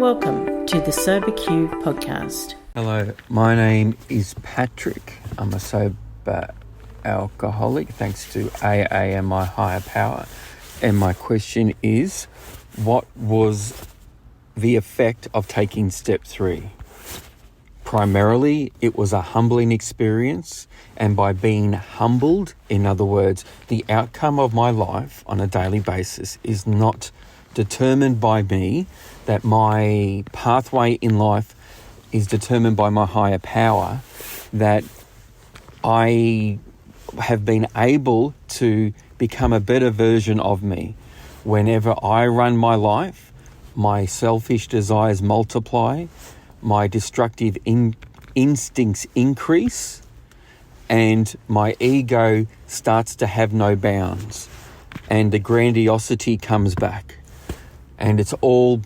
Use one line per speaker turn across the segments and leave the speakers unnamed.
Welcome to the SoberQ podcast.
Hello, my name is Patrick. I'm a sober alcoholic thanks to AA and my higher power. And my question is, what was the effect of taking step 3? Primarily, it was a humbling experience, and by being humbled, in other words, the outcome of my life on a daily basis is not determined by me, that my pathway in life is determined by my higher power, that I have been able to become a better version of me. Whenever I run my life, my selfish desires multiply, my destructive instincts increase, and my ego starts to have no bounds, and the grandiosity comes back. And it's all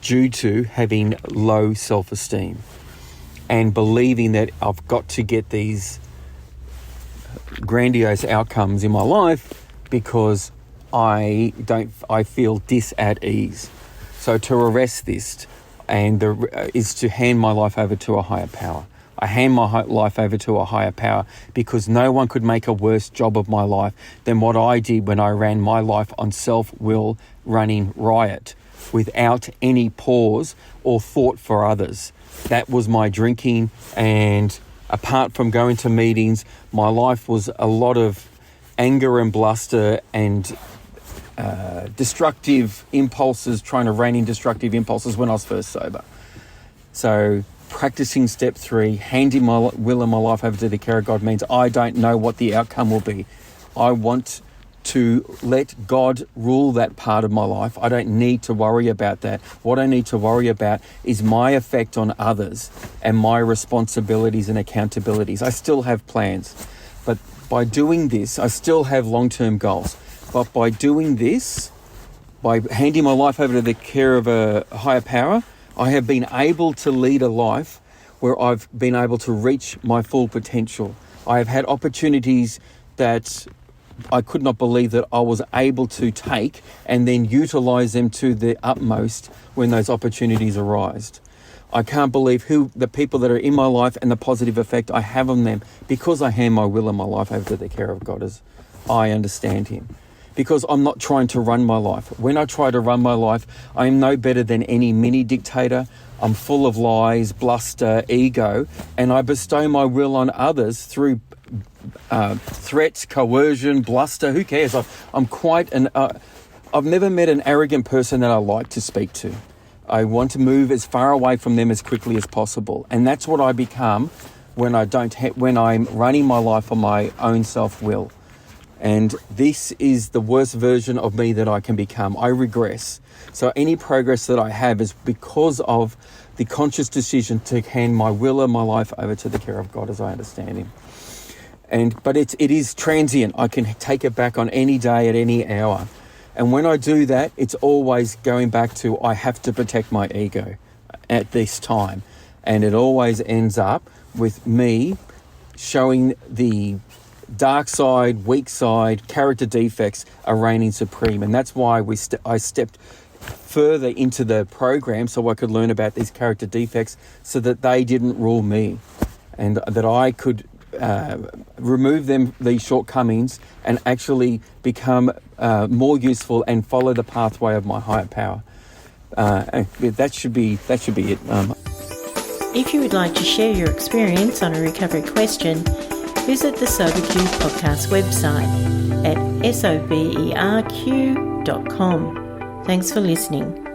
due to having low self-esteem and believing that I've got to get these grandiose outcomes in my life because I feel at ease. So to arrest this is to hand my life over to a higher power. I hand my life over to a higher power because no one could make a worse job of my life than what I did when I ran my life on self-will, running riot, without any pause or thought for others. That was my drinking, and apart from going to meetings, my life was a lot of anger and bluster and destructive impulses, trying to rein in destructive impulses when I was first sober. So practicing step 3, handing my will and my life over to the care of God, means I don't know what the outcome will be. I want to let God rule that part of my life. I don't need to worry about that. What I need to worry about is my effect on others and my responsibilities and accountabilities. I still have plans, but by doing this, I still have long-term goals. But by doing this, by handing my life over to the care of a higher power, I have been able to lead a life where I've been able to reach my full potential. I have had opportunities that I could not believe that I was able to take and then utilize them to the utmost when those opportunities arise. I can't believe the people that are in my life and the positive effect I have on them because I hand my will and my life over to the care of God as I understand Him. Because I'm not trying to run my life. When I try to run my life, I am no better than any mini dictator. I'm full of lies, bluster, ego, and I bestow my will on others through threats, coercion, bluster. Who cares? I'm quite I've never met an arrogant person that I like to speak to. I want to move as far away from them as quickly as possible, and that's what I become when I'm running my life on my own self-will. And this is the worst version of me that I can become. I regress. So any progress that I have is because of the conscious decision to hand my will and my life over to the care of God as I understand Him. But it is transient. I can take it back on any day at any hour. And when I do that, it's always going back to I have to protect my ego at this time. And it always ends up with me showing the dark side, weak side, character defects are reigning supreme. And that's why I stepped further into the program so I could learn about these character defects so that they didn't rule me, and that I could remove these shortcomings and actually become more useful and follow the pathway of my higher power. That should be it.
If you would like to share your experience on a recovery question, visit the SoberQ podcast website at soberq.com. Thanks for listening.